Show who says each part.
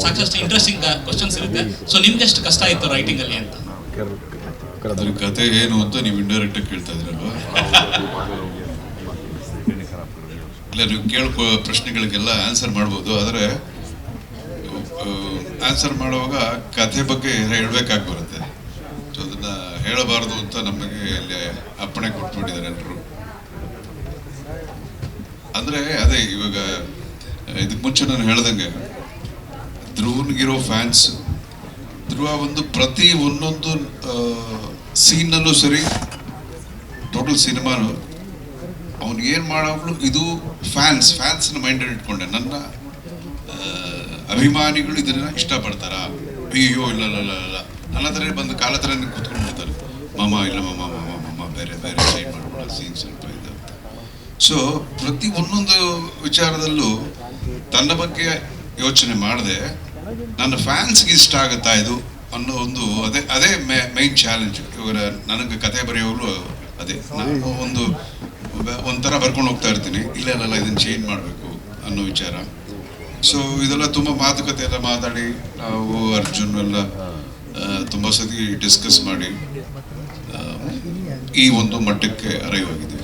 Speaker 1: ಸಾಕಷ್ಟು interesting questions ಇರುತ್ತೆ. So ನಿಮ್ಗೆ ಎಷ್ಟು ಕಷ್ಟ ಆಯಿತು ರೈಟಿಂಗಲ್ಲಿ ಅಂತ?
Speaker 2: ಅದ್ರ ಕತೆ ಏನು ಅಂತ ನೀವು ಇಂಡೈರೆಕ್ಟ್ ಆಗಿ ಕೇಳ್ತಾ ಇದ್ರಲ್ವಾ? ಇಲ್ಲ, ನೀವು ಕೇಳೋ ಪ್ರಶ್ನೆಗಳಿಗೆಲ್ಲ ಆನ್ಸರ್ ಮಾಡ್ಬೋದು, ಆದರೆ ಆನ್ಸರ್ ಮಾಡುವಾಗ ಕಥೆ ಬಗ್ಗೆ ಹೇಳಬೇಕಾಗಿ ಬರುತ್ತೆ. ಸೊ ಅದನ್ನ ಹೇಳಬಾರ್ದು ಅಂತ ನಮಗೆ ಅಲ್ಲಿ ಅಪ್ಪಣೆ ಕೊಟ್ಬಿಟ್ಟಿದ್ದಾರೆ ಎಲ್ಲರೂ. ಅಂದರೆ ಅದೇ ಇವಾಗ ಇದಕ್ಕೆ ಮುಂಚೆ ನಾನು ಹೇಳ್ದಂಗೆ ಧ್ರುವನ್ಗಿರೋ ಫ್ಯಾನ್ಸ್, ಧ್ರುವ ಒಂದು ಪ್ರತಿ ಒಂದೊಂದು ಸೀನ್ನಲ್ಲೂ ಸರಿ, ಟೋಟಲ್ ಸಿನಿಮಾನು ಅವ್ನು ಏನು ಮಾಡೋಗ್ಲು ಇದು ಫ್ಯಾನ್ಸ್ನ ಮೈಂಡಲ್ಲಿ ಇಟ್ಕೊಂಡೆ. ನನ್ನ ಅಭಿಮಾನಿಗಳು ಇದನ್ನ ಇಷ್ಟಪಡ್ತಾರಾ? ಅಯ್ಯೋ ಇಲ್ಲ ಇಲ್ಲ ಇಲ್ಲ ಇಲ್ಲ, ನನ್ನ ಹತ್ರ ಬಂದು ಕಾಲ ಹತ್ರ ಕೂತ್ಕೊಂಡ್ಬಿಡ್ತಾರೆ, ಮಾಮ ಇಲ್ಲ ಮಾಮ ಮಾಮ ಮಾಮ ಬೇರೆ ಬೇರೆ ಸೈಡ್ ಮಾಡ್ಬಿಡೋ ಸೀನ್ ಸ್ವಲ್ಪ ಇದೆ ಅಂತ. ಸೊ ಪ್ರತಿ ಒಂದೊಂದು ವಿಚಾರದಲ್ಲೂ ತನ್ನ ಬಗ್ಗೆ ಯೋಚನೆ ಮಾಡದೆ ನನ್ನ ಫ್ಯಾನ್ಸ್ಗೆ ಇಷ್ಟ ಆಗುತ್ತಾ ಇದು ಅನ್ನೋ ಒಂದು ಅದೇ ಮೈನ್ ಚಾಲೆಂಜ್. ಇವಾಗ ನನಗೆ ಕತೆ ಬರೆಯೋರು ಅದೇ, ನಾನು ಒಂಥರ ಬರ್ಕೊಂಡು ಹೋಗ್ತಾ ಇರ್ತೀನಿ, ಇಲ್ಲ ಇಲ್ಲ ಇದನ್ನು ಚೇಂಜ್ ಮಾಡಬೇಕು ಅನ್ನೋ ವಿಚಾರ. ಸೊ ಇದೆಲ್ಲ ತುಂಬ ಮಾತುಕತೆ ಎಲ್ಲ ಮಾತಾಡಿ ನಾವು ಅರ್ಜುನ್ ಎಲ್ಲ ತುಂಬ ಸತಿ ಡಿಸ್ಕಸ್ ಮಾಡಿ ಈ ಒಂದು ಮಟ್ಟಕ್ಕೆ ಅರೈವ್ ಆಗಿದೆ.